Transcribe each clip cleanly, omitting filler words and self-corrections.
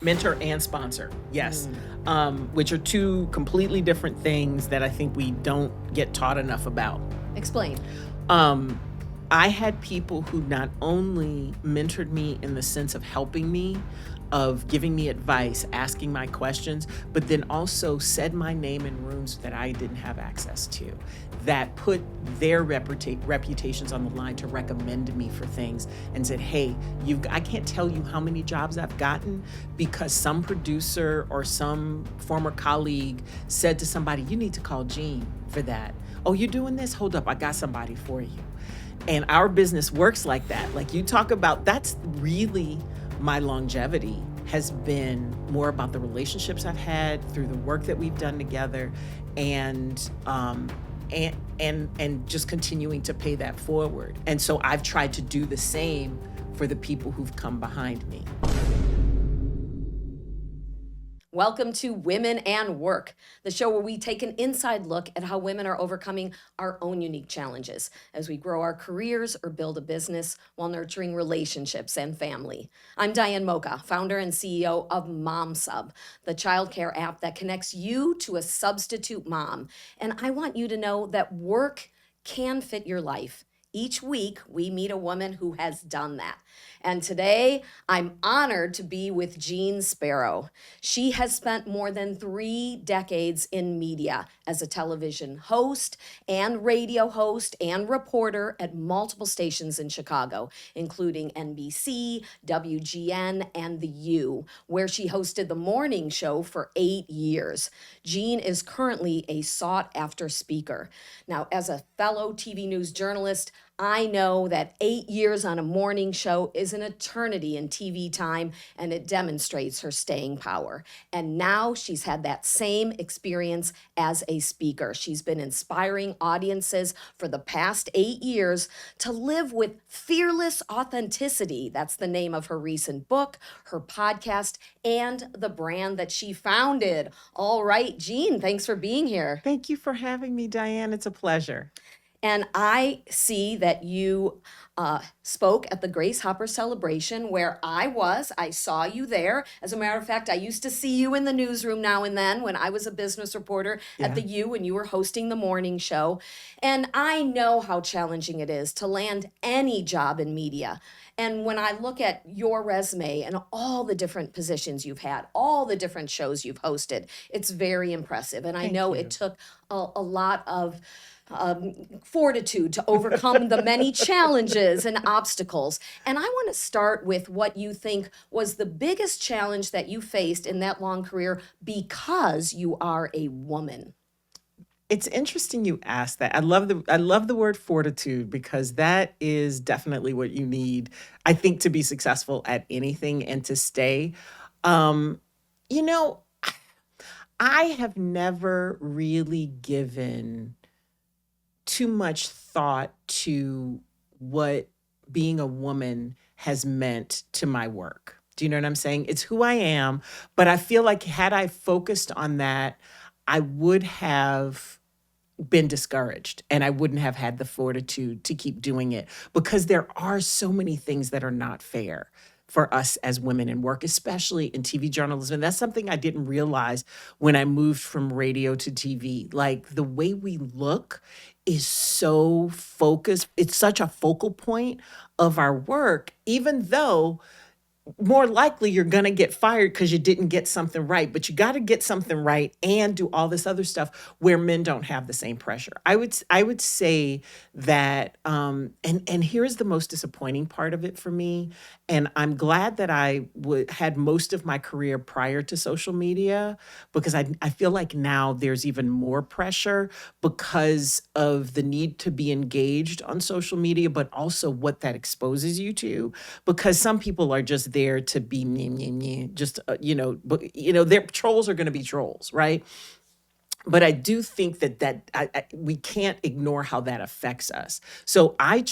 Mentor and sponsor, yes, which are two completely different things that I think we don't get taught enough about. Explain. Um, I had people who not only mentored me in the sense of helping me, of giving me advice, asking my questions, but then also said my name in rooms that I didn't have access to, that put their reputations on the line to recommend me for things and said, hey, I can't tell you how many jobs I've gotten because some producer or some former colleague said to somebody, you need to call Jeanne for that. Oh, you're doing this? Hold up, I got somebody for you. And our business works like that. Like you talk about, that's really my longevity has been more about the relationships I've had through the work that we've done together, and just continuing to pay that forward. And so I've tried to do the same for the people who've come behind me. Welcome to Women and Work, the show where we take an inside look at how women are overcoming our own unique challenges as we grow our careers or build a business while nurturing relationships and family. I'm Diane Mocha, founder and CEO of MomSub, the childcare app that connects you to a substitute mom. And I want you to know that work can fit your life. Each week, we meet a woman who has done that. And today, I'm honored to be with Jeanne Sparrow. She has spent more than 3 decades in media as a television host and radio host and reporter at multiple stations in Chicago, including NBC, WGN, and The U, where she hosted the morning show for 8 years. Jeanne is currently a sought-after speaker. Now, as a fellow TV news journalist, I know that 8 years on a morning show is an eternity in TV time, and it demonstrates her staying power. And now she's had that same experience as a speaker. She's been inspiring audiences for the past 8 years to live with fearless authenticity. That's the name of her recent book, her podcast, and the brand that she founded. All right, Jeanne, thanks for being here. Thank you for having me, Diane. It's a pleasure. And I see that you spoke at the Grace Hopper celebration where I saw you there. As a matter of fact, I used to see you in the newsroom now and then when I was a business reporter at the U and you were hosting the morning show. And I know how challenging it is to land any job in media. And when I look at your resume and all the different positions you've had, all the different shows you've hosted, it's very impressive. And I know it took a lot of fortitude to overcome the many challenges and obstacles. And I want to start with what you think was the biggest challenge that you faced in that long career because you are a woman. It's interesting you asked that. I love the word fortitude because that is definitely what you need, I think, to be successful at anything and to stay. Um, you know, I have never really given too much thought to what being a woman has meant to my work. Do you know what I'm saying? It's who I am, but I feel like had I focused on that, I would have been discouraged and I wouldn't have had the fortitude to keep doing it because there are so many things that are not fair for us as women in work, especially in TV journalism. And that's something I didn't realize when I moved from radio to TV. Like the way we look is so focused. It's such a focal point of our work, even though more likely you're going to get fired because you didn't get something right, but you got to get something right and do all this other stuff where men don't have the same pressure. I would say that, and here's the most disappointing part of it for me. And I'm glad that had most of my career prior to social media because I feel like now there's even more pressure because of the need to be engaged on social media, but also what that exposes you to. Because some people are just there to be just their trolls are going to be trolls, right? But I do think that we can't ignore how that affects us. So I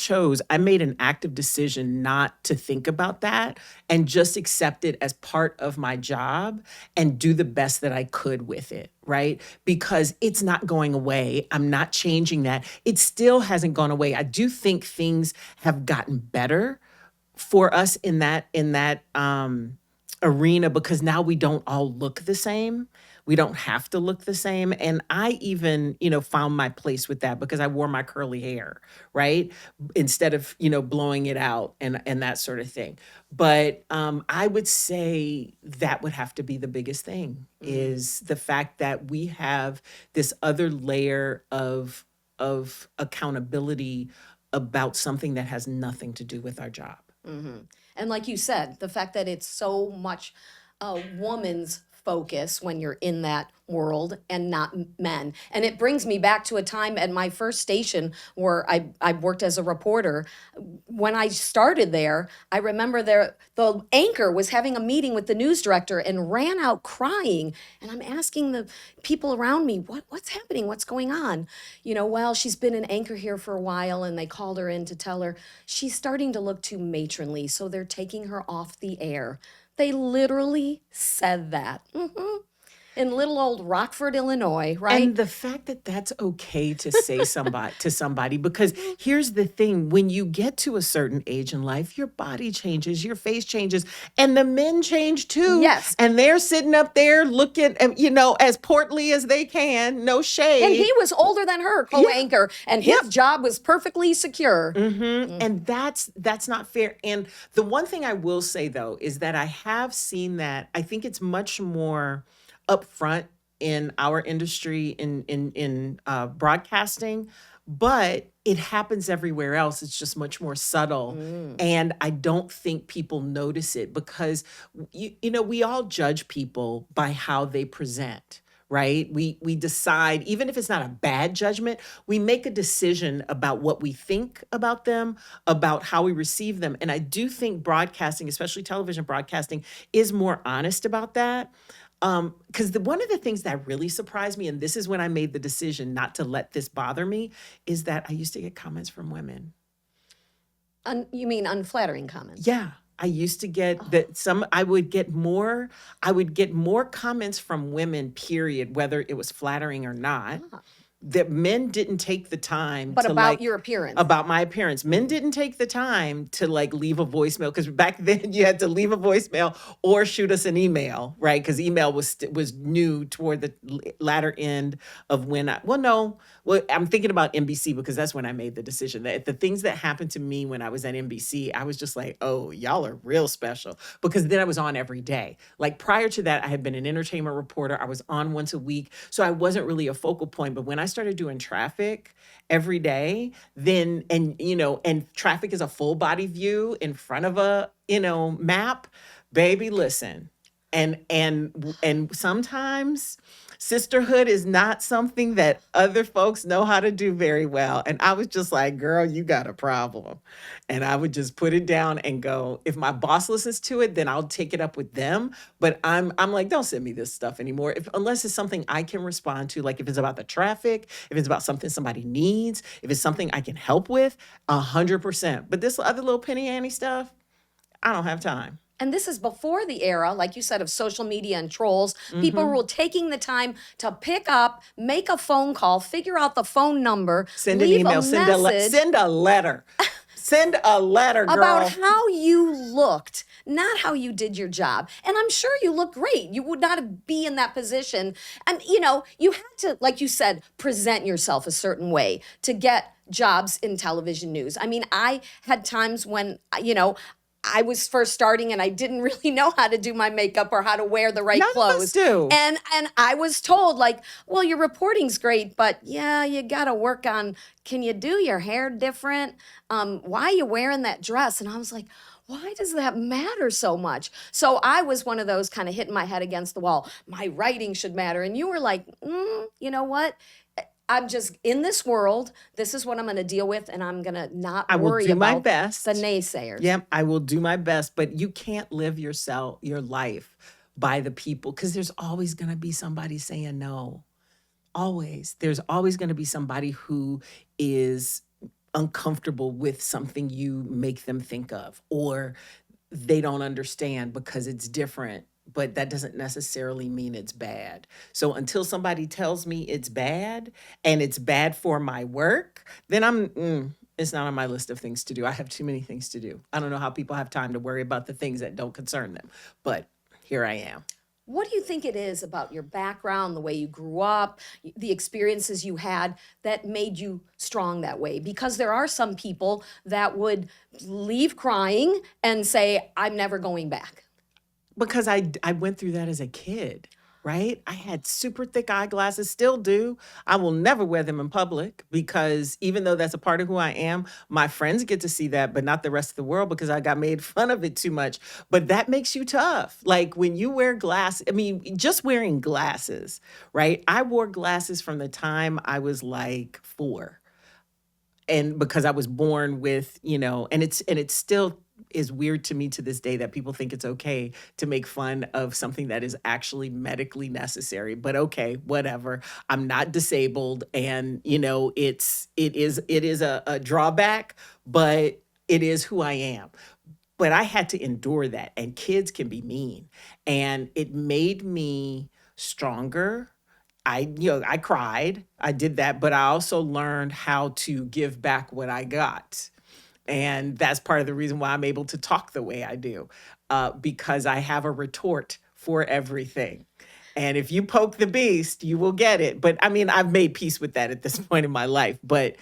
made an active decision not to think about that and just accept it as part of my job and do the best that I could with it, right? Because it's not going away. I'm not changing that. It still hasn't gone away. I do think things have gotten better for us in that arena because now we don't all look the same. We don't have to look the same. And I even, found my place with that because I wore my curly hair, right? Instead of, blowing it out and that sort of thing. But I would say that would have to be the biggest thing Mm. is the fact that we have this other layer of accountability about something that has nothing to do with our job. Hmm. And like you said, the fact that it's so much a woman's focus when you're in that world and not men. And it brings me back to a time at my first station where I worked as a reporter. When I started there, I remember the anchor was having a meeting with the news director and ran out crying. And I'm asking the people around me, what's happening? What's going on? Well, she's been an anchor here for a while, and they called her in to tell her she's starting to look too matronly, so they're taking her off the air. They literally said that. In little old Rockford, Illinois, right? And the fact that that's okay to somebody, because here's the thing, when you get to a certain age in life, your body changes, your face changes, and the men change too. Yes. And they're sitting up there looking, as portly as they can, no And shade. he was older than her, Yeah. co-anchor, and his Yep. job was perfectly secure. And that's not fair. And the one thing I will say though is that I have seen that. I think it's much more upfront in our industry in broadcasting, but it happens everywhere else. It's just much more subtle, Mm. and I don't think people notice it because we all judge people by how they present. Right? We decide, even if it's not a bad judgment, we make a decision about what we think about them, about how we receive them. And I do think broadcasting, especially television broadcasting, is more honest about that. Because one of the things that really surprised me, and this is when I made the decision not to let this bother me, is that I used to get comments from women. You mean unflattering comments? Yeah. I used to get Oh, that I would get more comments from women, period, whether it was flattering or not, ah. that men didn't take the time But to about like your appearance. about my appearance. Men didn't take the time to like leave a voicemail because back then you had to leave a voicemail or shoot us an email, right? Because email was new toward the latter end of when I'm thinking about NBC because that's when I made the decision that the things that happened to me when I was at NBC, I was just like, oh, y'all are real special because then I was on every day. Like prior to that, I had been an entertainment reporter. I was on once a week, so I wasn't really a focal point. But when I started doing traffic every day, then and traffic is a full body view in front of a map, baby, listen. And sometimes sisterhood is not something that other folks know how to do very well. And I was just like, girl, you got a problem. And I would just put it down and go, if my boss listens to it, then I'll take it up with them. But I'm like, don't send me this stuff anymore. Unless it's something I can respond to, like if it's about the traffic, if it's about something somebody needs, if it's something I can help with, 100%. But this other little penny ante stuff, I don't have time. And this is before the era, like you said, of social media and trolls. People Hmm. were taking the time to pick up, make a phone call, figure out the phone number, Send an leave a email, message send a letter. Send a letter, about girl. how you looked, not how you did your job. And I'm sure you look great. You would not be in that position. And, you had to, like you said, present yourself a certain way to get jobs in television news. I mean, I had times when, I was first starting and I didn't really know how to do my makeup or how to wear the right None of us clothes. do. And I was told like, well, your reporting's great, but yeah, you got to work on, can you do your hair different? Why are you wearing that dress? And I was like, why does that matter so much? So I was one of those kind of hitting my head against the wall. My writing should matter. And you were like, you know what? I'm just in this world. This is what I'm going to deal with, and I'm going to not I will worry do my about the best. naysayers. Yep, I will do my best, but you can't live your life by the people because there's always going to be somebody saying no. Always. There's always going to be somebody who is uncomfortable with something you make them think of, or they don't understand because it's different, but that doesn't necessarily mean it's bad. So until somebody tells me it's bad and it's bad for my work, then it's not on my list of things to do. I have too many things to do. I don't know how people have time to worry about the things that don't concern them, but here I am. What do you think it is about your background, the way you grew up, the experiences you had that made you strong that way? Because there are some people that would leave crying and say, I'm never going back. Because I went through that as a kid, right? I had super thick eyeglasses, still do. I will never wear them in public because even though that's a part of who I am, my friends get to see that, but not the rest of the world because I got made fun of it too much. But that makes you tough. Like when you wear glasses, I mean, just wearing glasses, right? I wore glasses from the time I was like 4, and because I was born with, and it's still is weird to me to this day that people think it's okay to make fun of something that is actually medically necessary. But okay, whatever. I'm not disabled, and it is a drawback, but it is who I am. But I had to endure that, and kids can be mean, and it made me stronger. I cried. I did that, but I also learned how to give back what I got. And that's part of the reason why I'm able to talk the way I do, because I have a retort for everything. And if you poke the beast, you will get it. But I mean, I've made peace with that at this point in my life. But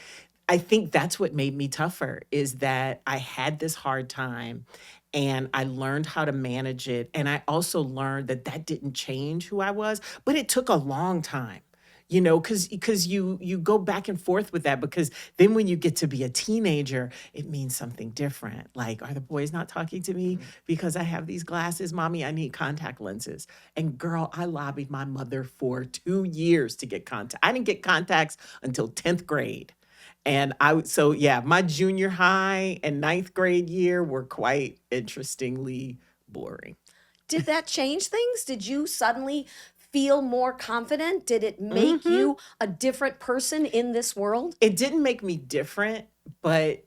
I think that's what made me tougher is that I had this hard time and I learned how to manage it. And I also learned that that didn't change who I was, but it took a long time. Because you go back and forth with that because then when you get to be a teenager, it means something different. Like, are the boys not talking to me because I have these glasses? Mommy, I need contact lenses. And girl, I lobbied my mother for 2 years to get contact. I didn't get contacts until 10th grade. So yeah, my junior high and ninth grade year were quite interestingly boring. Did that change things? Did you suddenly feel more confident? Did it make Hmm. you a different person in this world? It didn't make me different, but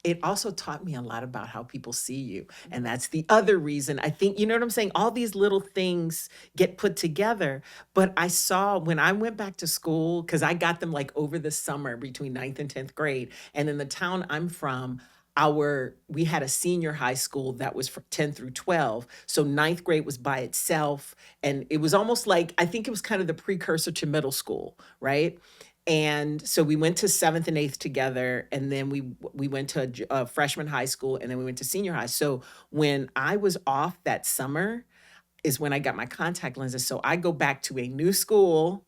it also taught me a lot about how people see you. And that's the other reason I think, you know what I'm saying? All these little things get put together. But I saw when I went back to school, because I got them like over the summer between ninth and 10th grade. And in the town I'm from, we had a senior high school that was for 10 through 12. So ninth grade was by itself. And it was almost like, I think it was kind of the precursor to middle school, right? And so we went to seventh and eighth together, and then we went to a freshman high school, and then we went to senior high. So when I was off that summer, is when I got my contact lenses. So I go back to a new school.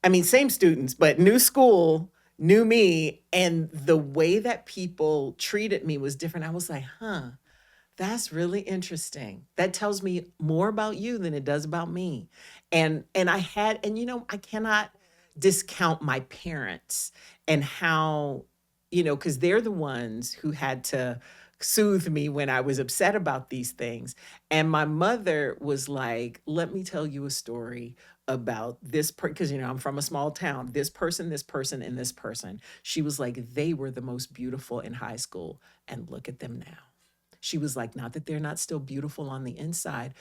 I mean, same students, but new school, new me, and the way that people treated me was different. I was like, huh, that's really interesting. That tells me more about you than it does about me. I cannot discount my parents and how, because they're the ones who had to soothe me when I was upset about these things. And my mother was like, let me tell you a story about this because I'm from a small town, this person, and this person. She was like, they were the most beautiful in high school, and look at them now. She was like, not that they're not still beautiful on the inside,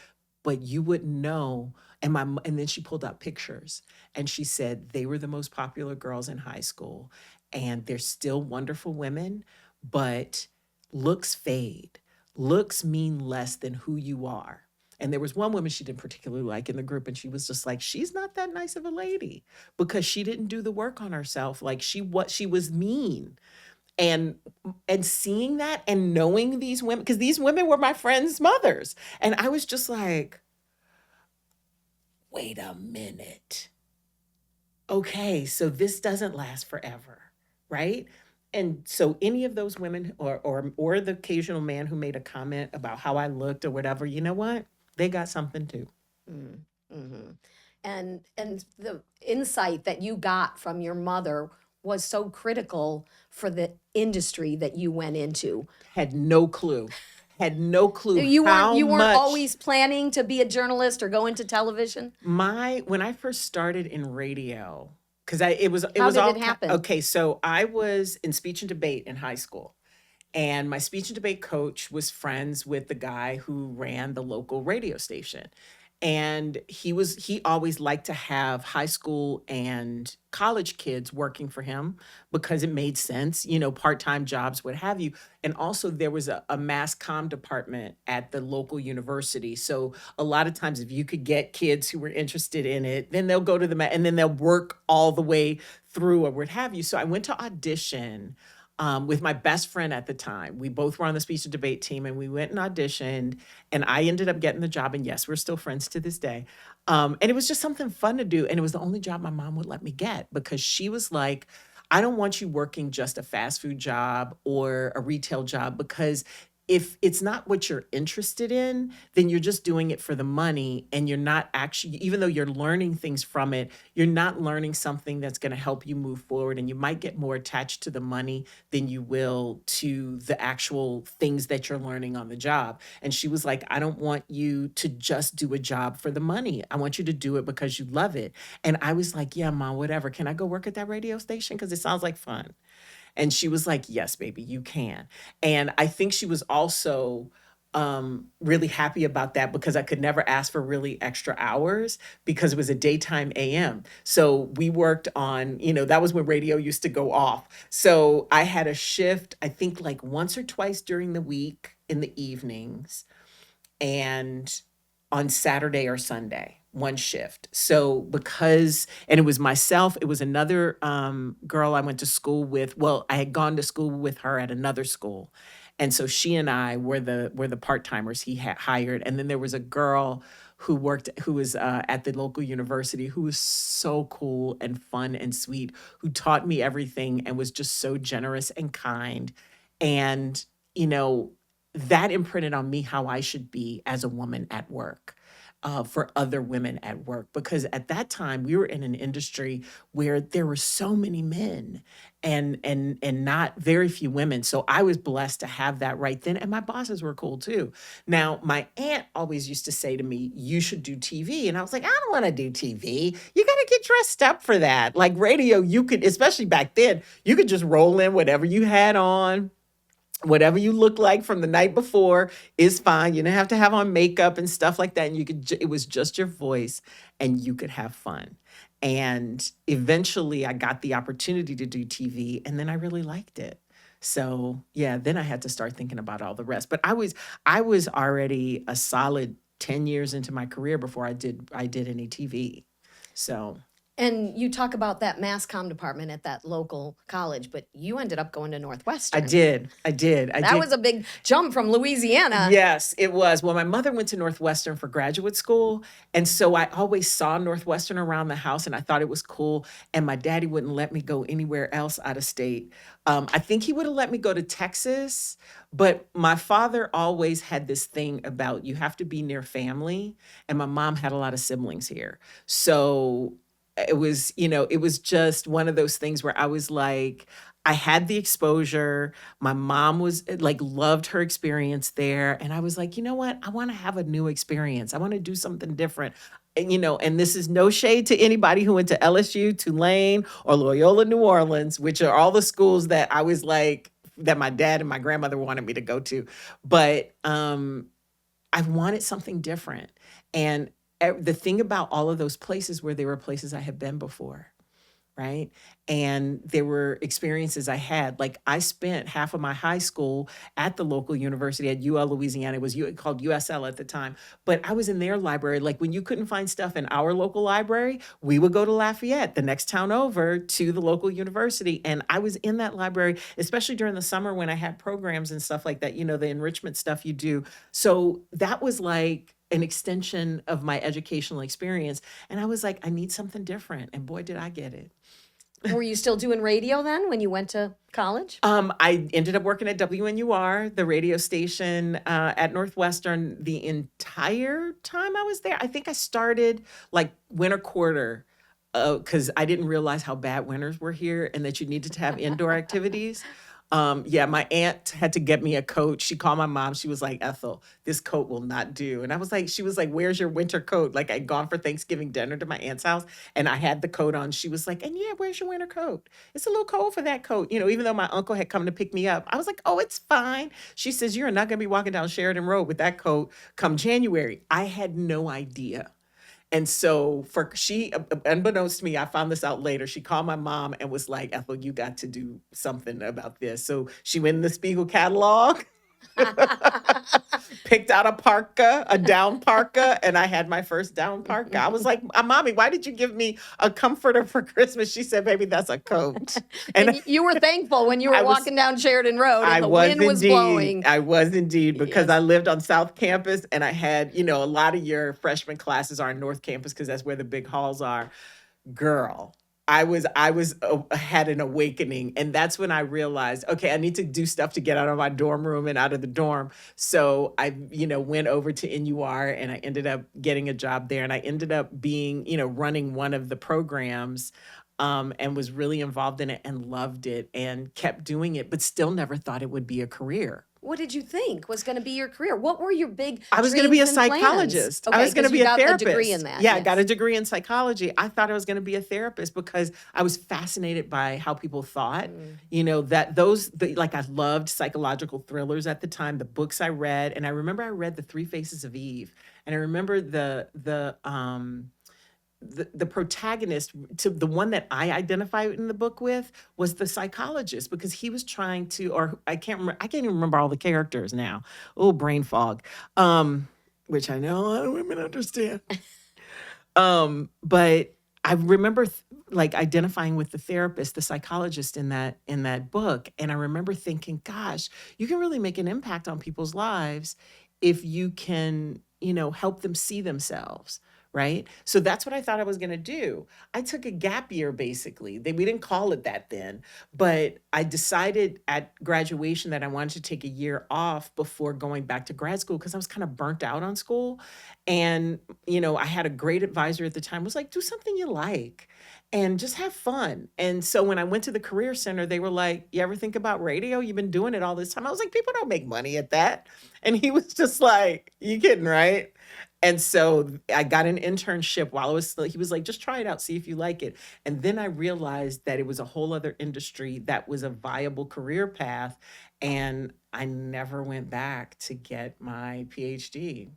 but you wouldn't know. And then she pulled out pictures and she said they were the most popular girls in high school and they're still wonderful women, but looks fade. Looks mean less than who you are. And there was one woman she didn't particularly like in the group, and she was just like, she's not that nice of a lady because she didn't do the work on herself. Like she was mean, and seeing that and knowing these women, because these women were my friends' mothers, and I was just like, wait a minute, okay, so this doesn't last forever, right? And so any of those women or the occasional man who made a comment about how I looked or whatever, you know what, they got something too. Mm, mhm. And the insight that you got from your mother was so critical for the industry that you went into. Had no clue, had no clue You weren't how you weren't much. always planning to be a journalist or go into television? My When I first started in radio, because it How was did all it happen? okay. So I was in speech and debate in high school, and my speech and debate coach was friends with the guy who ran the local radio station. And he always liked to have high school and college kids working for him because it made sense, part-time jobs, what have you. And also there was a mass comm department at the local university. So a lot of times if you could get kids who were interested in it, then they'll go to and then they'll work all the way through or what have you. So I went to audition with my best friend at the time. We both were on the speech and debate team, and we went and auditioned, and I ended up getting the job. And yes, we're still friends to this day. And it was just something fun to do. And it was the only job my mom would let me get because she was like, I don't want you working just a fast food job or a retail job because if it's not what you're interested in, then you're just doing it for the money and you're not actually, even though you're learning things from it, you're not learning something that's going to help you move forward. And you might get more attached to the money than you will to the actual things that you're learning on the job. And she was like, I don't want you to just do a job for the money. I want you to do it because you love it. And I was like, yeah, mom, whatever. Can I go work at that radio station? Because it sounds like fun. And she was like, yes, baby, you can. And I think she was also really happy about that because I could never ask for really extra hours because it was a daytime AM. So we worked on, that was when radio used to go off. So I had a shift, I think like once or twice during the week in the evenings and on Saturday or Sunday, one shift. So and it was myself, it was another girl I went to school with. Well, I had gone to school with her at another school. And so she and I were the part-timers he had hired. And then there was a girl who was at the local university who was so cool and fun and sweet, who taught me everything and was just so generous and kind. And, you know, that imprinted on me how I should be as a woman at work. For other women at work, because at that time we were in an industry where there were so many men and not very few women. So I was blessed to have that right then, and my bosses were cool too. Now my aunt always used to say to me, "You should do TV," and I was like, "I don't want to do TV. You got to get dressed up for that. Like radio, you could, especially back then, you could just roll in whatever you had on." Whatever you look like from the night before is fine. You didn't have to have on makeup and stuff like that. And it was just your voice and you could have fun. And eventually I got the opportunity to do TV and then I really liked it. So yeah, then I had to start thinking about all the rest. But I was already a solid 10 years into my career before I did any TV. So And you talk about that mass comm department at that local college, but you ended up going to I Northwestern. did. I did. I That did. was a big jump from Louisiana. Yes, it was. Well, my mother went to Northwestern for graduate school. And so I always saw Northwestern around the house and I thought it was cool. And my daddy wouldn't let me go anywhere else out of state. I think he would have let me go to Texas, but my father always had this thing about you have to be near family. And my mom had a lot of siblings here. So it was just one of those things where I was like, I had the exposure. My mom was like, loved her experience there. And I was like, you know what? I want to have a new experience. I want to do something different. And this is no shade to anybody who went to LSU, Tulane, or Loyola, New Orleans, which are all the schools that I was like, that my dad and my grandmother wanted me to go to. But I wanted something different. And the thing about all of those places where they were places I had been before, right? And there were experiences I had. Like I spent half of my high school at the local university at UL Louisiana. It was called USL at the time, but I was in their library. Like when you couldn't find stuff in our local library, we would go to Lafayette, the next town over, to the local university. And I was in that library, especially during the summer when I had programs and stuff like that, the enrichment stuff you do. So that was like an extension of my educational experience. And I was like, I need something different. And boy, did I get it. Were you still doing radio then when you went to college? I ended up working at WNUR, the radio station at Northwestern, the entire time I was there. I think I started like winter quarter because I didn't realize how bad winters were here and that you needed to have indoor activities. Yeah, my aunt had to get me a coat. She called my mom. She was like, Ethel, this coat will not do. And she was like, where's your winter coat? Like I'd gone for Thanksgiving dinner to my aunt's house and I had the coat on. She was like, and yeah, where's your winter coat? It's a little cold for that coat. Even though my uncle had come to pick me up, I was like, oh, it's fine. She says, you're not going to be walking down Sheridan Road with that coat come January. I had no idea And so unbeknownst to me, I found this out later. She called my mom and was like, Ethel, you got to do something about this. So she went in the Spiegel catalog, picked out a parka, a down parka, and I had my first down parka. I was like, Mommy, why did you give me a comforter for Christmas? She said, Baby, that's a coat. And And you were thankful when you were I was walking down Sheridan Road I and the was wind was indeed. blowing. I was indeed because I Yes. lived on South Campus and I had, a lot of your freshman classes are on North Campus because that's where the big halls are. Girl, I was had an awakening, and that's when I realized, okay, I need to do stuff to get out of my dorm room and out of the dorm. So I, went over to NUR and I ended up getting a job there, and I ended up being, running one of the programs, and was really involved in it and loved it and kept doing it, but still never thought it would be a career. What did you think was going to be your career? What were your big I was going to be dreams a and plans? psychologist. I Okay, was going to because you be a got a degree in therapist. that. Yeah, I got a Yes. degree in psychology. I thought I was going to be a therapist because I was fascinated by how people thought. Mm. Like I loved psychological thrillers at the time, the books I read, and I remember I read The Three Faces of Eve, and I remember the protagonist, to the one that I identified in the book with, was the psychologist, because he was trying to, or I can't even remember all the characters now. Oh, brain fog. Which I know a lot of women understand. But I remember like identifying with the therapist, the psychologist in that book, and I remember thinking, gosh, you can really make an impact on people's lives if you can, help them see themselves, right? So that's what I thought I was going to do. I took a gap year basically. We didn't call it that then, but I decided at graduation that I wanted to take a year off before going back to grad school because I was kind of burnt out on school. And I had a great advisor at the time, was like, do something you like and just have fun. And so when I went to the career center, they were like, you ever think about radio? You've been doing it all this time. I was like, people don't make money at that. And he was just like, you kidding, right? And so I got an internship while I was still, he was like, just try it out, see if you like it. And then I realized that it was a whole other industry that was a viable career path. And I never went back to get my PhD.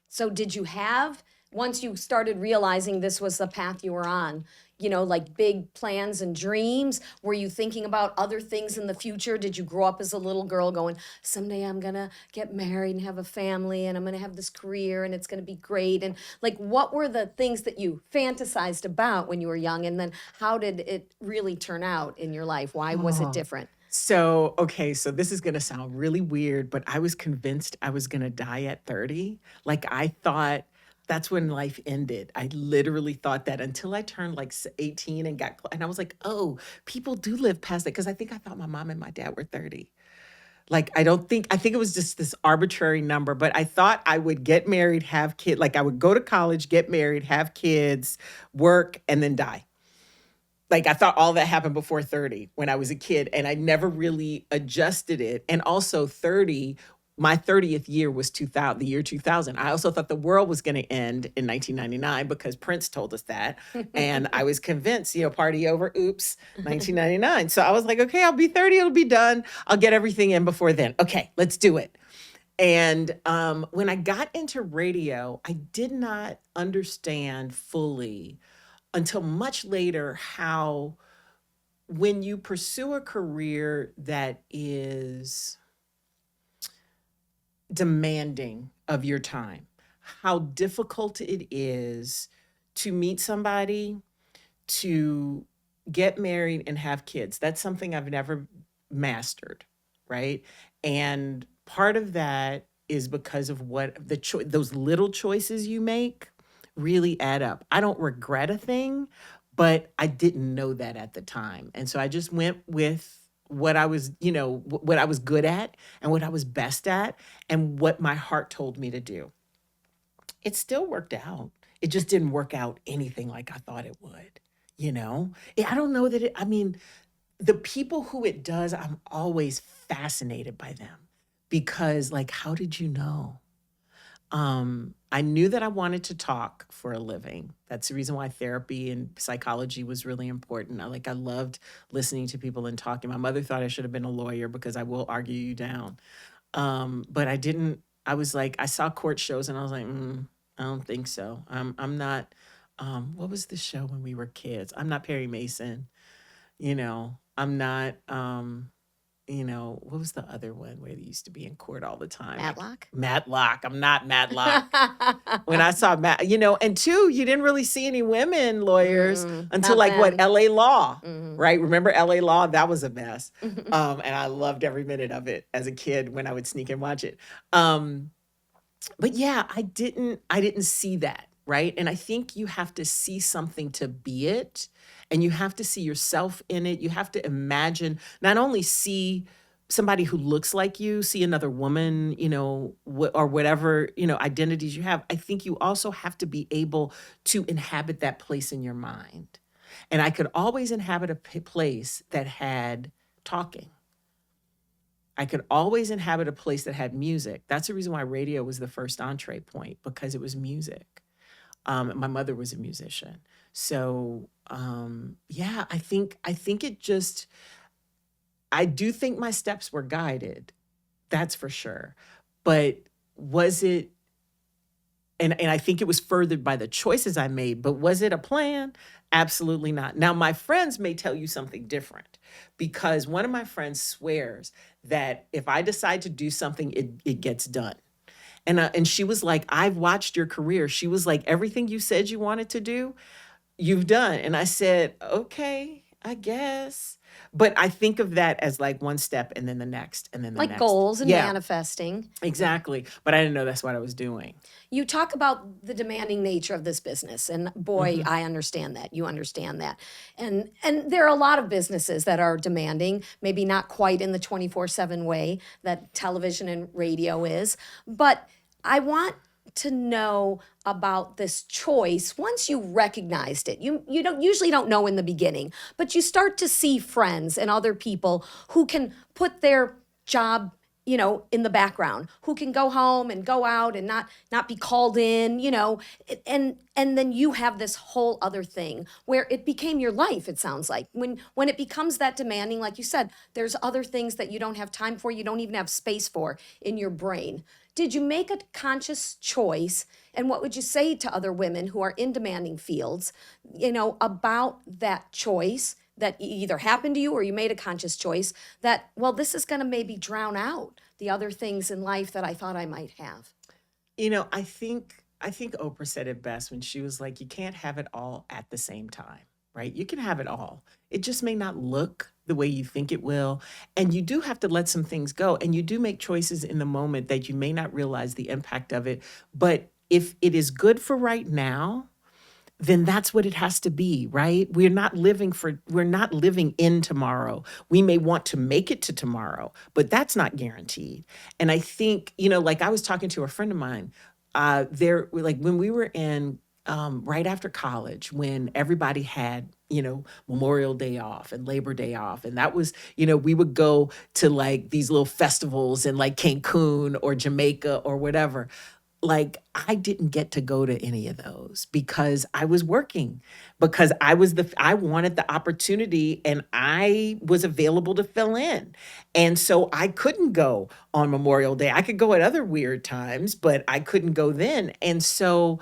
So did you have, once you started realizing this was the path you were on, like big plans and dreams? Were you thinking about other things in the future? Did you grow up as a little girl going, someday I'm going to get married and have a family and I'm going to have this career and it's going to be great? And like, what were the things that you fantasized about when you were young? And then how did it really turn out in your life? Why was it Oh. different? So, okay, so this is going to sound really weird, but I was convinced I was going to die at 30. Like I thought that's when life ended. I literally thought that until I turned like 18 and I was like, "Oh, people do live past that," because I thought my mom and my dad were 30. Like I think it was just this arbitrary number, but I thought I would get married, have kids, like I would go to college, get married, have kids, work, and then die. Like I thought all that happened before 30 when I was a kid, and I never really adjusted it. And also 30, my 30th year was 2000, the year 2000. I also thought the world was going to end in 1999 because Prince told us that. And I was convinced, party over, oops, 1999. So I was like, okay, I'll be 30, it'll be done. I'll get everything in before then. Okay, let's do it. And when I got into radio, I did not understand fully until much later how when you pursue a career that is demanding of your time, how difficult it is to meet somebody, to get married and have kids. That's something I've never mastered, right? And part of that is because of what those little choices you make really add up. I don't regret a thing, but I didn't know that at the time. And so I just went with what I was, what I was good at and what I was best at and what my heart told me to do. It still worked out. It just didn't work out anything like I thought it would, you know? I don't know that I mean, the people who it does, I'm always fascinated by them because, like, how did you know? I knew that I wanted to talk for a living. That's the reason why therapy and psychology was really important. I loved listening to people and talking. My mother thought I should have been a lawyer because I will argue you down. But I didn't. I was like, I saw court shows and I was like, I don't think so. I'm not. What was the show when we were kids? I'm not Perry Mason. I'm not. What was the other one where they used to be in court all the time? Matlock? Matlock. I'm not Matlock. When I saw and two, you didn't really see any women lawyers until Not like what then. LA Law, Mhm. right? Remember LA Law? That was a mess. And I loved every minute of it as a kid when I would sneak and watch it. But yeah, I didn't see that, right? And I think you have to see something to be it, and you have to see yourself in it. You have to imagine, not only see somebody who looks like you, see another woman, or whatever, identities you have. I think you also have to be able to inhabit that place in your mind. And I could always inhabit a place that had talking. I could always inhabit a place that had music. That's the reason why radio was the first entree point, because it was music. My mother was a musician. So yeah, I think it just I do think my steps were guided. That's for sure. But was it and I think it was furthered by the choices I made, but was it a plan? Absolutely not. Now, my friends may tell you something different, because one of my friends swears that if I decide to do something, it gets done. And she was like, I've watched your career. She was like, everything you said you wanted to do, you've done. And I said, okay, I guess. But I think of that as like one step and then the next and then the Like next. goals and Yeah, manifesting. exactly. But I didn't know that's what I was doing. You talk about the demanding nature of this business, and boy, Hmm. I understand that. You understand that. And there are a lot of businesses that are demanding, maybe not quite in the 24/7 way that television and radio is, but I want to know about this choice once you recognized it. You don't usually don't know in the beginning, but you start to see friends and other people who can put their job, in the background, who can go home and go out and not be called in, and then you have this whole other thing where it became your life. It sounds like when it becomes that demanding, like you said, there's other things that you don't have time for, you don't even have space for in your brain. Did you make a conscious choice? And what would you say to other women who are in demanding fields, about that choice that either happened to you or you made a conscious choice that, well, this is going to maybe drown out the other things in life that I thought I might have? I think Oprah said it best when she was like, you can't have it all at the same time, right? You can have it all. It just may not look the way you think it will. And you do have to let some things go. And you do make choices in the moment that you may not realize the impact of it. But if it is good for right now, then that's what it has to be, right? We're not living in tomorrow. We may want to make it to tomorrow, but that's not guaranteed. And I think, like I was talking to a friend of mine, there, like when we were in right after college, when everybody had, Memorial Day off and Labor Day off. And that was, we would go to like these little festivals in like Cancun or Jamaica or whatever. Like I didn't get to go to any of those because I was working, because I wanted the opportunity and I was available to fill in. And so I couldn't go on Memorial Day. I could go at other weird times, but I couldn't go then. And so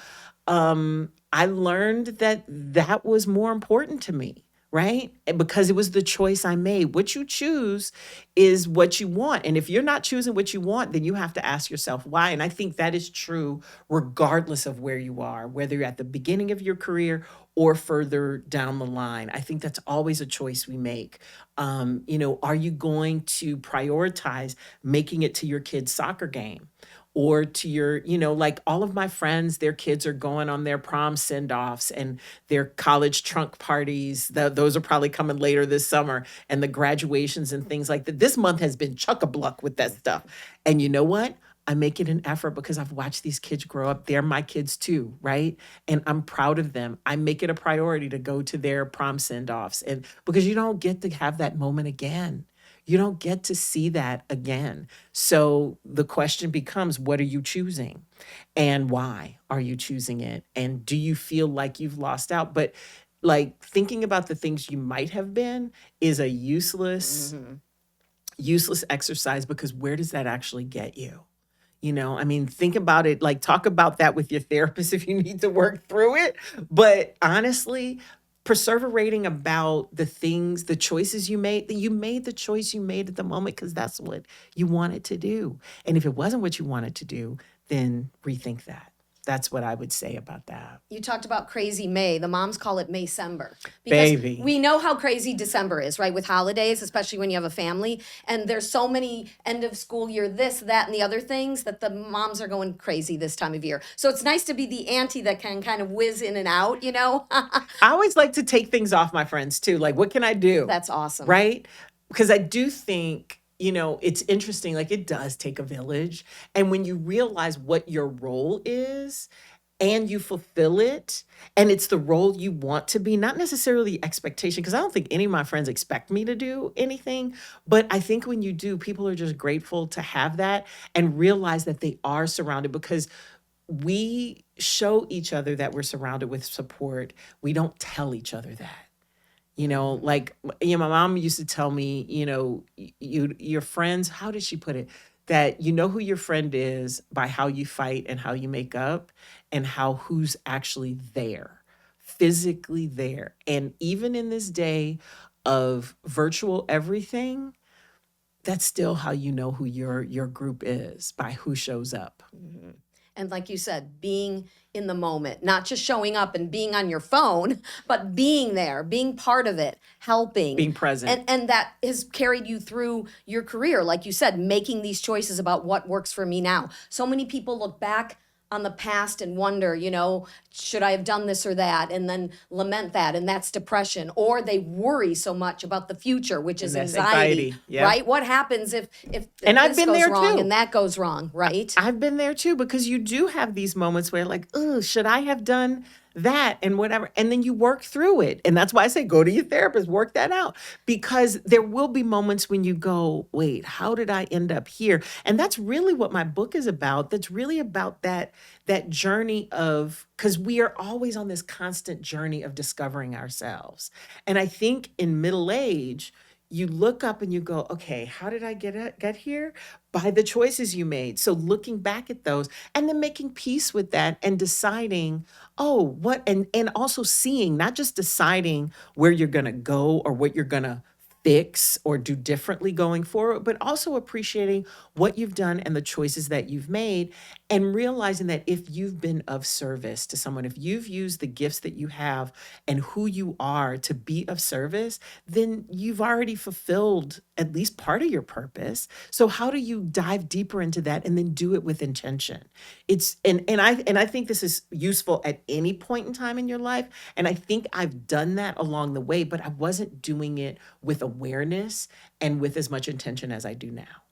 I learned that that was more important to me, right? And because it was the choice I made. What you choose is what you want. And if you're not choosing what you want, then you have to ask yourself why. And I think that is true regardless of where you are, whether you're at the beginning of your career or further down the line. I think that's always a choice we make. Are you going to prioritize making it to your kid's soccer game? Or to your, like all of my friends, their kids are going on their prom send offs and their college trunk parties. Those are probably coming later this summer, and the graduations and things like that. This month has been chuck-a-bluck with that stuff. And you know what? I make it an effort because I've watched these kids grow up. They're my kids too, right? And I'm proud of them. I make it a priority to go to their prom send offs. And because you don't get to have that moment again. You don't get to see that again. So the question becomes, what are you choosing? And why are you choosing it? And do you feel like you've lost out? But like thinking about the things you might have been is a useless Hmm. useless exercise, because where does that actually get you? I mean, think about it, like talk about that with your therapist if you need to work through it. But honestly, perseverating about the things, the choices you made, that you made the choice you made at the moment because that's what you wanted to do. And if it wasn't what you wanted to do, then rethink that. That's what I would say about that. You talked about crazy May. The moms call it Maycember because Baby. we know how crazy December is, right? With holidays, especially when you have a family. And there's so many end of school year, this, that, and the other things that the moms are going crazy this time of year. So it's nice to be the auntie that can kind of whiz in and out, you know? I always like to take things off my friends too. Like, what can I do? That's awesome. Right? Because I do think, it's interesting. Like, it does take a village. And when you realize what your role is and you fulfill it, and it's the role you want to be, not necessarily the expectation, because I don't think any of my friends expect me to do anything. But I think when you do, people are just grateful to have that and realize that they are surrounded because we show each other that we're surrounded with support. We don't tell each other that. Like, my mom used to tell me, your friends, how did she put it? That you know who your friend is by how you fight and how you make up and how who's actually there, physically there. And even in this day of virtual everything, that's still how you know who your group is, by who shows up. Mhm. And like you said, being in the moment, not just showing up and being on your phone, but being there, being part of it, helping. Being present. And that has carried you through your career, like you said, making these choices about what works for me now. So many people look back on the past and wonder, should I have done this or that? And then lament that, and that's depression. Or they worry so much about the future, which is And that's anxiety, yeah. right? What happens if And I've this been goes there wrong too. and that goes wrong, right? I've been there too, because you do have these moments where like, oh, should I have done that and whatever? And then you work through it. And that's why I say go to your therapist, work that out, because there will be moments when you go, wait, how did I end up here? And that's really what my book is about. That's really about that journey of, because we are always on this constant journey of discovering ourselves. And I think in middle age, you look up and you go, okay, how did I get here? By the choices you made. So looking back at those and then making peace with that and deciding, oh, what, and also seeing, not just deciding where you're gonna go or what you're gonna fix or do differently going forward, but also appreciating what you've done and the choices that you've made, and realizing that if you've been of service to someone, if you've used the gifts that you have and who you are to be of service, then you've already fulfilled at least part of your purpose. So how do you dive deeper into that and then do it with intention? It's and I think this is useful at any point in time in your life. And I think I've done that along the way, but I wasn't doing it with awareness and with as much intention as I do now.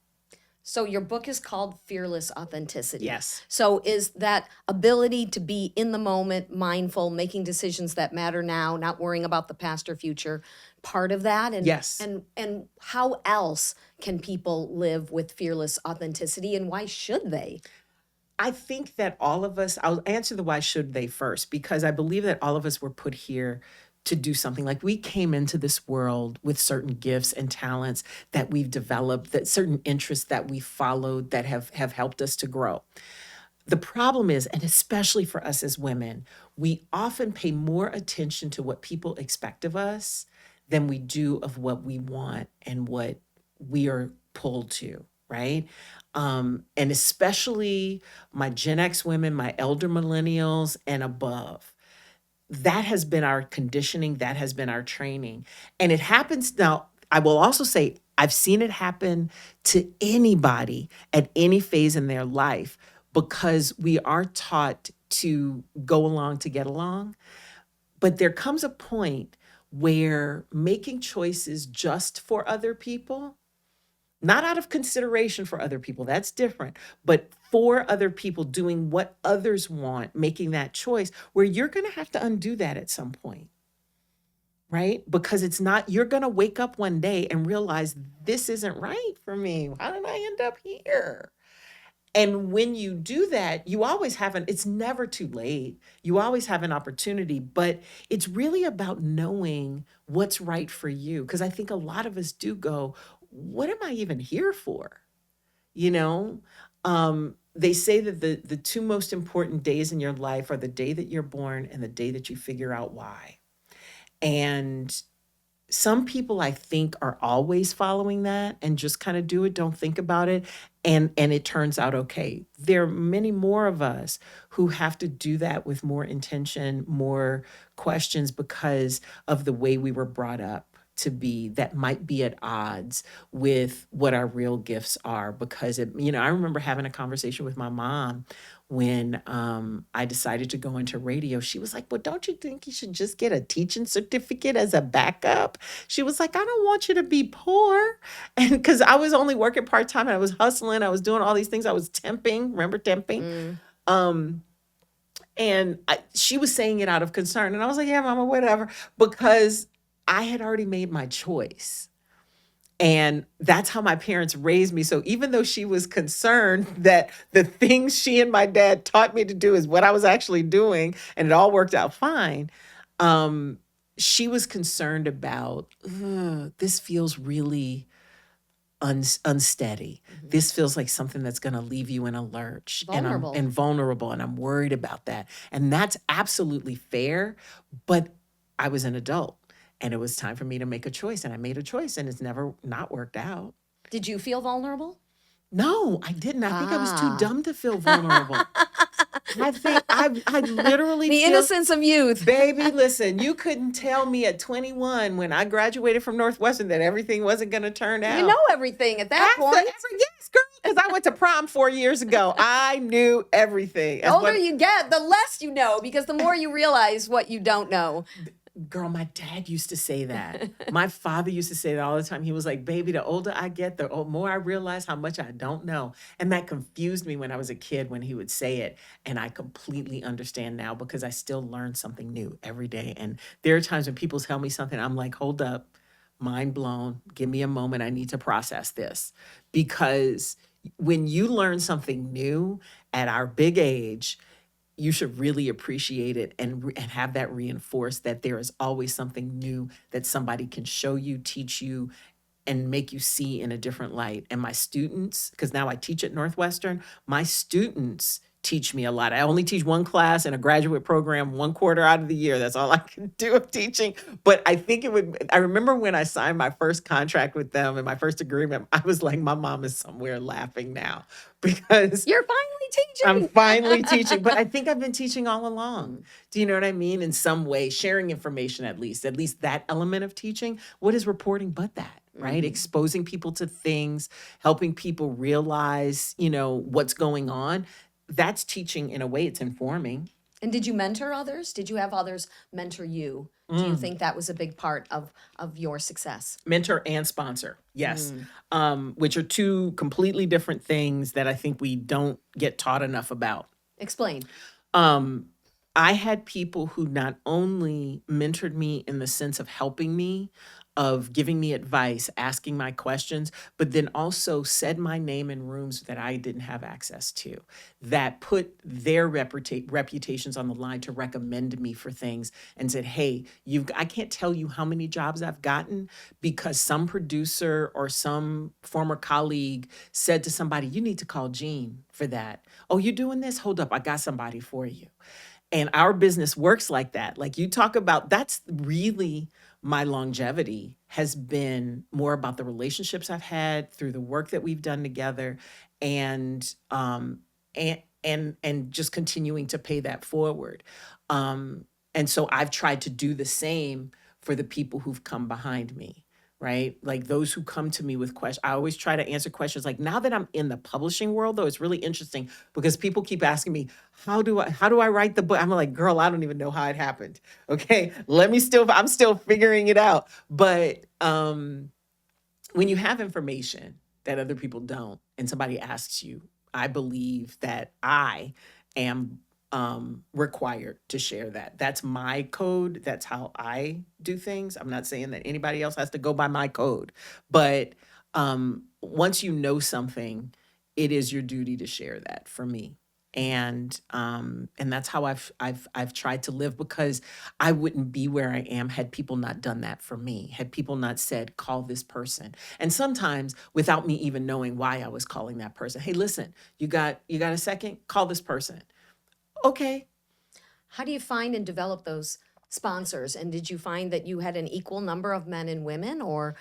So your book is called Fearless Authenticity. Yes. So is that ability to be in the moment, mindful, making decisions that matter now, not worrying about the past or future, part of that? And Yes. and how else can people live with fearless authenticity, and why should they? I think that all of us, I'll answer the why should they first, because I believe that all of us were put here to do something. Like, we came into this world with certain gifts and talents that we've developed, that certain interests that we followed that have helped us to grow. The problem is, and especially for us as women, we often pay more attention to what people expect of us than we do of what we want and what we are pulled to, right? And especially my Gen X women, my elder millennials and above. That has been our conditioning, that has been our training. And it happens now. I will also say, I've seen it happen to anybody at any phase in their life, because we are taught to go along to get along. But there comes a point where making choices just for other people, not out of consideration for other people, that's different, but for other people, doing what others want, making that choice, where you're going to have to undo that at some point, right? Because it's not, you're going to wake up one day and realize this isn't right for me. How did I end up here? And when you do that, you always have it's never too late. You always have an opportunity, but it's really about knowing what's right for you. Because I think a lot of us do go, what am I even here for? You know, they say that the two most important days in your life are the day that you're born and the day that you figure out why. And some people I think are always following that and just kind of do it, don't think about it, and it turns out okay. There are many more of us who have to do that with more intention, more questions because of the way we were brought up to be that might be at odds with what our real gifts are because I remember having a conversation with my mom when I decided to go into radio. She was like, well, don't you think you should just get a teaching certificate as a backup? She was like, I don't want you to be poor. And because I was only working part-time and I was hustling, I was doing all these things. I was temping, remember temping? Mm. Um, she was saying it out of concern. And I was like, yeah, mama, whatever. Because I had already made my choice. And that's how my parents raised me. So even though she was concerned that the things she and my dad taught me to do is what I was actually doing, and it all worked out fine, um, she was concerned about, "Ugh, this feels really unsteady. Mhm. This feels like something that's going to leave you in a lurch and I'm Vulnerable. and vulnerable and I'm worried about that." And that's absolutely fair, but I was an adult and it was time for me to make a choice and I made a choice and it's never not worked out. Did you feel vulnerable? No, I didn't. I think I was too Ah. dumb to feel vulnerable. I think I literally The feel. innocence of youth. Baby, listen, you couldn't tell me at 21 when I graduated from Northwestern that everything wasn't going to turn You out. know everything at that point. Yes, girl, because I went to prom 4 years ago. I knew everything. The older you get, the less you know, because the more you realize what you don't know. Girl, my dad used to say that. My father used to say that all the time. He was like, baby, the older I get, the more I realize how much I don't know. And that confused me when I was a kid when he would say it. And I completely understand now because I still learn something new every day. And there are times when people tell me something, I'm like, hold up, mind blown. Give me a moment. I need to process this. Because when you learn something new at our big age, you should really appreciate it and have that reinforced that there is always something new that somebody can show you, teach you, and make you see in a different light. And my students, because now I teach at Northwestern, my students teach me a lot. I only teach one class in a graduate program 1 quarter out of the year. That's all I can do of teaching. But I think I remember when I signed my first contract with them and my first agreement, I was like, my mom is somewhere laughing now because You're finally I'm teaching. finally teaching, but I think I've been teaching all along. Mm. Do you know what I mean? In some way, sharing information at least that element of teaching. What is reporting but that, right? Mhm. Exposing people to things, helping people realize, what's going on. That's teaching in a way, it's informing. And did you mentor others? Did you have others mentor you? Do you think that was a big part of your success? Mentor and sponsor, yes. Mm. Which are two completely different things that I think we don't get taught enough about. Explain. Um, I had people who not only mentored me in the sense of helping me, of giving me advice, asking my questions, but then also said my name in rooms that I didn't have access to, that put their reputations on the line to recommend me for things and said, hey, I can't tell you how many jobs I've gotten because some producer or some former colleague said to somebody, you need to call Jeanne for that. Oh, you're doing this? Hold up, I got somebody for you. And our business works like that. Like you talk about, that's really my longevity has been more about the relationships I've had through the work that we've done together and and just continuing to pay that forward. And so I've tried to do the same for the people who've come behind me, right? Like those who come to me with questions. I always try to answer questions. Like now that I'm in the publishing world, though, it's really interesting because people keep asking me, how do I write the book? I'm like, girl, I don't even know how it happened. Okay. I'm still figuring it out. But when you have information that other people don't, and somebody asks you, I believe that I am required to share that. That's my code. That's how I do things. I'm not saying that anybody else has to go by my code, but once you know something, it is your duty to share that for me. And that's how I've tried to live, because I wouldn't be where I am had people not done that for me, had people not said, call this person. And sometimes without me even knowing why I was calling that person. Hey, listen, you got a second? Call this person. Okay. How do you find and develop those sponsors? And did you find that you had an equal number of men and women, or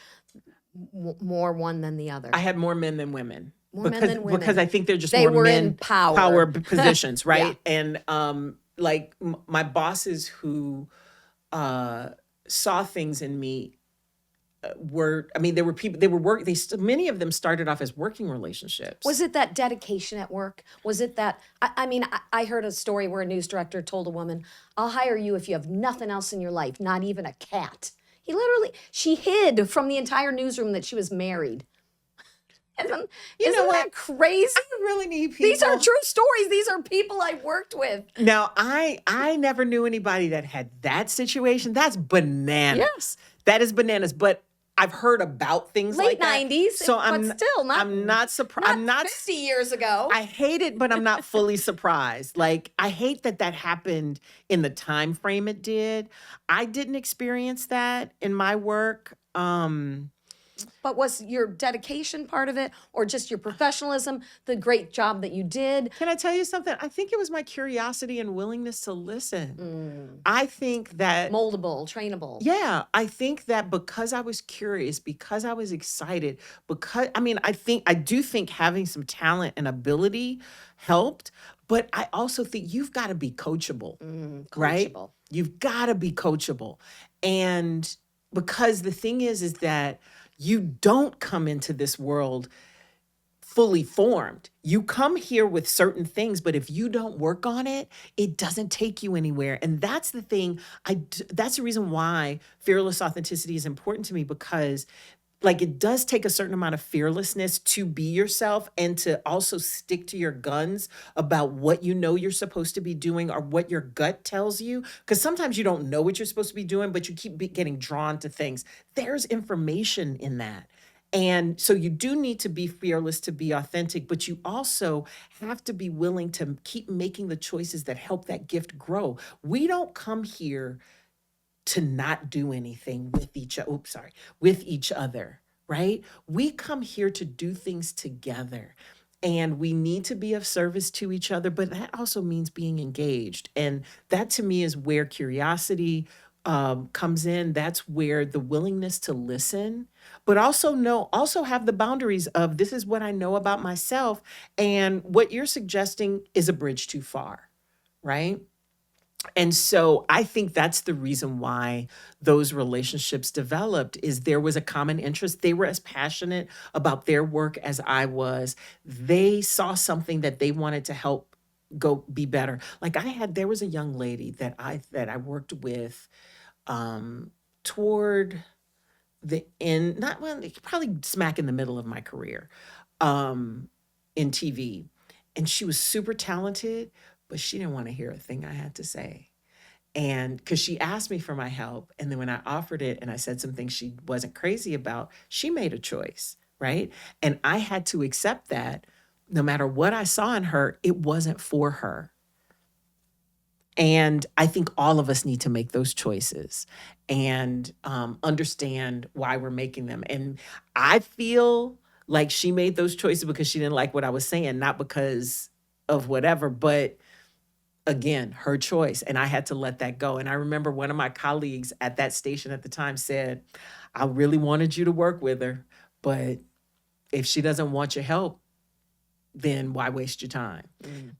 more one than the other? I had more men than women. More men because than because women. I think they're just They more were in men power. positions, Yeah. right? And like my bosses who saw things in me were, I mean, there were people, they were work they many of them started off as working Was relationships. it that dedication at work? Was it that? I mean, I heard a story where a news director told a woman, I'll hire you if you have nothing else in your life, not even a cat. She hid from the entire newsroom that she was married. Isn't, You know isn't what? that crazy? I really need These are people. true stories. These are people I worked with. Now, I never knew anybody that had that situation. That's Yeah. bananas. That is bananas. But I've heard about things Late like that. 90s, So but still I'm not surprised. not I'm not 50 years ago. I hate it, but I'm not fully surprised. Like, I hate that that happened in the time frame it did. I didn't experience that in my work. But was your dedication part of it, or just your professionalism, the great job that you did? Can I tell you something? I think it was my curiosity and willingness to listen. Mm. I think that Moldable, trainable. Yeah, I think that because I was curious, because I was excited, because I mean, I do think having some talent and ability helped, but I also think you've got to be coachable, right? Coachable. You've got to be coachable. And because the thing is that you don't come into this world fully formed. You come here with certain things, but if you don't work on it, it doesn't take you anywhere. And that's the thing. That's the reason why fearless authenticity is important to me, because like it does take a certain amount of fearlessness to be yourself and to also stick to your guns about what you know you're supposed to be doing or what your gut tells you, because sometimes you don't know what you're supposed to be doing, but you keep getting drawn to things. There's information in that. And so you do need to be fearless to be authentic, but you also have to be willing to keep making the choices that help that gift grow. We don't come here to not do anything with with each other, right? We come here to do things together. And we need to be of service to each other, but that also means being engaged. And that to me is where curiosity comes in. That's where the willingness to listen, but also have the boundaries of this is what I know about myself, and what you're suggesting is a bridge too far, right? And so I think that's the reason why those relationships developed is there was a common interest. They were as passionate about their work as I was. They saw something that they wanted to help go be better. Like there was a young lady that I worked with toward the end, not well, probably smack in the middle of my career um, in TV. And she was super talented, but she didn't want to hear a thing I had to say. And because she asked me for my help, and then when I offered it and I said some things she wasn't crazy about, she made a choice, right? And I had to accept that no matter what I saw in her, it wasn't for her. And I think all of us need to make those choices and understand why we're making them. And I feel like she made those choices because she didn't like what I was saying, not because of whatever, but again, her choice. And I had to let that go. And I remember one of my colleagues at that station at the time said, I really wanted you to work with her, but if she doesn't want your help, then why waste your time?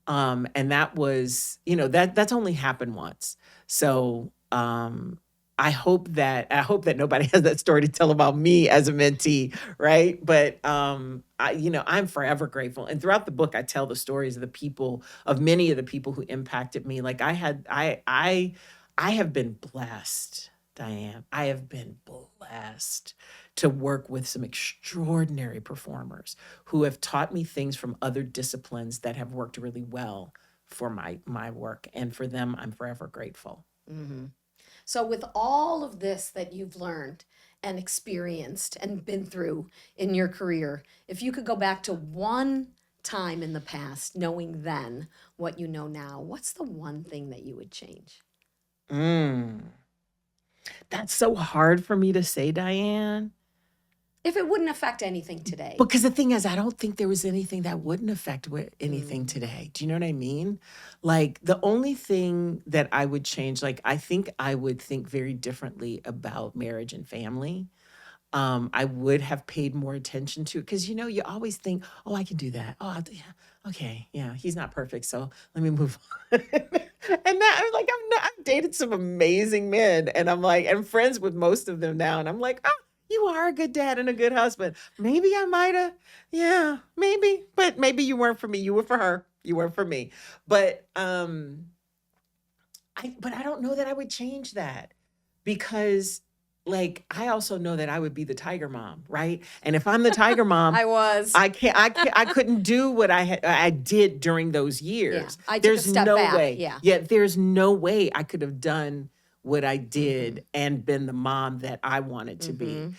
And that was, that's only happened once. So I hope that nobody has that story to tell about me as a mentee, right? But I'm forever grateful. And throughout the book, I tell the stories of many of the people who impacted me. Like I have been blessed, Diane. I have been blessed to work with some extraordinary performers who have taught me things from other disciplines that have worked really well for my work. And for them, I'm forever grateful. So, with all of this that you've learned and experienced and been through in your career, if you could go back to one time in the past, knowing then what you know now, what's the one thing that you would change? Mm. That's so hard for me to say, Diane. If it wouldn't affect anything today. Because the thing is, I don't think there was anything that wouldn't affect anything Mm. today. Do you know what I mean? Like the only thing that I would change, like I think I would think very differently about marriage and family. I would have paid more attention to it because you always think, oh, I can do that. Oh, yeah, okay, yeah, he's not perfect, so let me move on. And that I'm like, I've dated some amazing men, and I'm like, I'm friends with most of them now, and I'm like, oh, you are a good dad and a good husband. Maybe I might have, yeah, maybe, but maybe you weren't for me. You were for her. You weren't for me. But I don't know that I would change that because like I also know that I would be the tiger mom, right? And if I'm the tiger mom, I was. I couldn't do what I did during those Yeah, years. I took a There's step no back. way. Yeah. Yeah, there's no way I could have done what I Mm-hmm. did and been the mom that I wanted to be. Mm-hmm.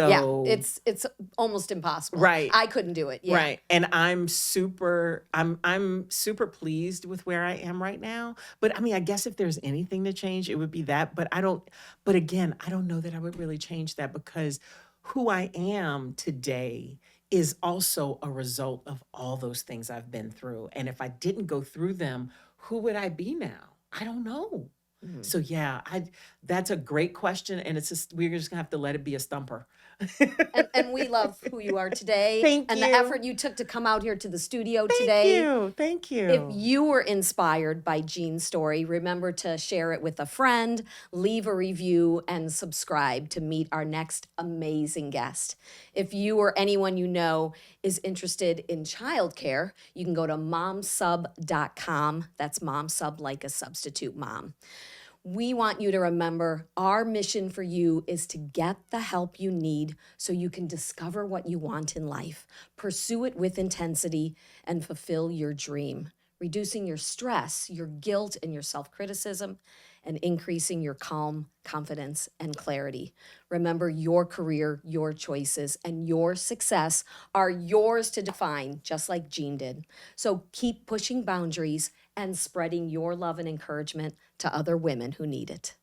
Yeah, So, it's almost impossible. right. I couldn't do it. Yeah. Right. And I'm super pleased with where I am right now. But I mean, I guess if there's anything to change, it would be that. But again, I don't know that I would really change that because who I am today is also a result of all those things I've been through. And if I didn't go through them, who would I be now? I don't know. Mhm. So yeah, that's a great question. And we're just gonna have to let it be a stumper. And we love who you are today Thank and the you. effort you took to come out here to the studio Thank today. you. Thank If you. you were inspired by Jeanne's story, remember to share it with a friend, leave a review, and subscribe to meet our next amazing guest. If you or anyone you know is interested in childcare, you can go to momsub.com. That's momsub like a substitute mom. We want you to remember our mission for you is to get the help you need so you can discover what you want in life, pursue it with intensity, and fulfill your dream, reducing your stress, your guilt, and your self criticism, and increasing your calm, confidence, and clarity. Remember, your career, your choices, and your success are yours to define, just like Jeanne did. So keep pushing boundaries and spreading your love and encouragement to other women who need it.